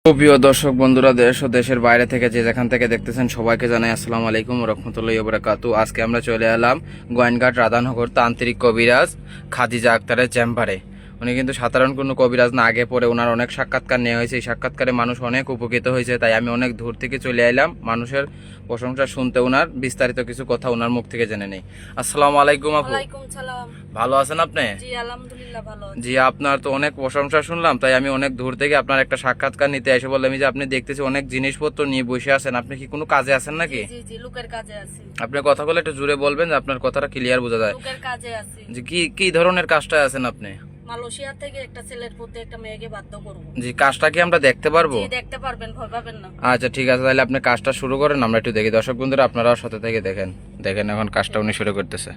প্রিয় দর্শক বন্ধুরা, দেশ ও দেশের বাইরে থেকে যে যেখান থেকে দেখতেছেন সবাইকে জানাই আসসালামু আলাইকুম ওয়া রাহমাতুল্লাহি ওয়া বারাকাতুহু। আজকে আমরা চলে এলাম গোয়েনঘাট রাধানগর তান্ত্রিক কবিরাজ খাদিজা আক্তারের চেম্বারে। উনি কিন্তু সাধারণ কোনো কবিরাজ না, আগে পরে ওনার অনেক সাক্ষাৎকার নেওয়া হয়েছে। এই সাক্ষাৎকারে মানুষ অনেক উপকৃত হয়েছে, তাই আমি অনেক দূর থেকে চলে এলাম মানুষের প্রশংসা শুনতে, ওনার বিস্তারিত কিছু কথা ওনার মুখ থেকে জেনে নেই। আসসালামু আলাইকুম আপু। ওয়ালাইকুম সালাম। ভালো আছেন আপনি? জি আলহামদুলিল্লাহ ভালো আছি। জি, আপনার তো অনেক প্রশংসা শুনলাম, তাই আমি অনেক দূর থেকে আপনার একটা সাক্ষাৎকার নিতে এসে বললাম যে আপনি দেখতেছি অনেক জিনিসপত্র নিয়ে বসে আছেন, আপনি কি কোনো কাজে আছেন নাকি? জি জি লোকের কাজে আছি। আপনার কথাগুলো একটু জোরে বলবেন, যে আপনার কথাটা ক্লিয়ার বোঝা যায়। লোকের কাজে আছি। যে কি কি ধরনের কাজটা আছেন আপনি? মালয়েশিয়া থেকে একটা ছেলের প্রতি একটা মেয়েকে বাধ্য করব। জি, কাজটা কি আমরা দেখতে পারবো? জি দেখতে পারবেন, ভয় পাবেন না। আচ্ছা ঠিক আছে, তাহলে আপনি কাজটা শুরু করেন, আমরা একটু দেখি। দর্শক বন্ধুরা আপনারাও সাথে থেকে দেখেন দেখেন এখন কাজটা উনি শুরু করতেছে।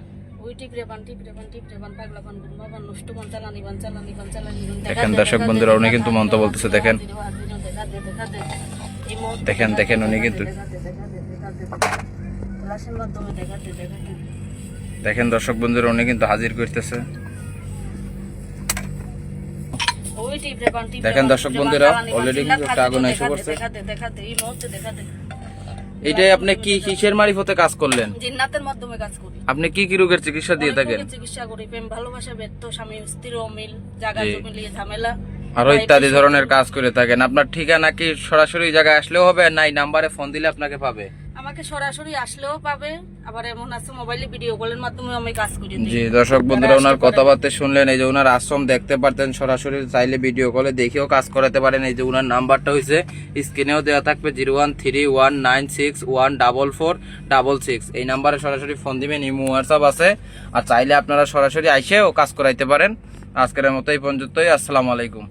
ওই টিপরে বান পাগলা বান বাবা নষ্ট বান চালানি বান। দেখেন দর্শক বন্ধুরা, উনি কিন্তু মন্ত্র বলতেছে, দেখেন দেখেন দেখেন উনি কিন্তু লাশের মাধ্যমে দেখাতে। দেখেন দর্শক বন্ধুরা, উনি কিন্তু হাজির করতেছে। ওই টিপরে বান দেখেন দর্শক বন্ধুরা, অলরেডি কিন্তু একটা আগুন এসে পড়ছে। দেখাতে এই মুহূর্তে দেখাতে। এটাই আপনি কি কিসের মারিফতে কাজ করলেন? জিন্নাতের মাধ্যমে কাজ করি। আপনি কি কি রোগের চিকিৎসা দিয়ে থাকেন? চিকিৎসা করি, প্রেম ভালোবাসা ব্যর্থ, স্বামী স্ত্রীর অমিল, জায়গা জমি নিয়ে ঝামেলা, আরো ইত্যাদি ধরনের কাজ করে থাকেন। আপনার ঠিকানা কি সরাসরি জায়গায় আসলেও হবে, নাই নাম্বারে ফোন দিলে আপনাকে পাবে? আমাকে সরাসরি আসলেও পাবে, আবার এমন আছে মোবাইলে ভিডিও কলের মাধ্যমে আমি কাজ করি। জি দর্শক বন্ধুরা, ওনার কথাবার্তা শুনলেন। এই যে ওনার আশ্রম দেখতে পারতেন, সরাসরি চাইলে ভিডিও কলে দেখেও কাজ করাতে পারেন। এই যে ওনার নাম্বারটা হয়েছে স্ক্রিনেও দেওয়া থাকবে 0131961446। এই নাম্বারে সরাসরি ফোন দিবেন, ইমো হোয়াটসঅ্যাপ আছে। আর চাইলে আপনারা সরাসরি আইসেও কাজ করাইতে পারেন। আজকের মতো এই পর্যন্তই। আসসালামু আলাইকুম।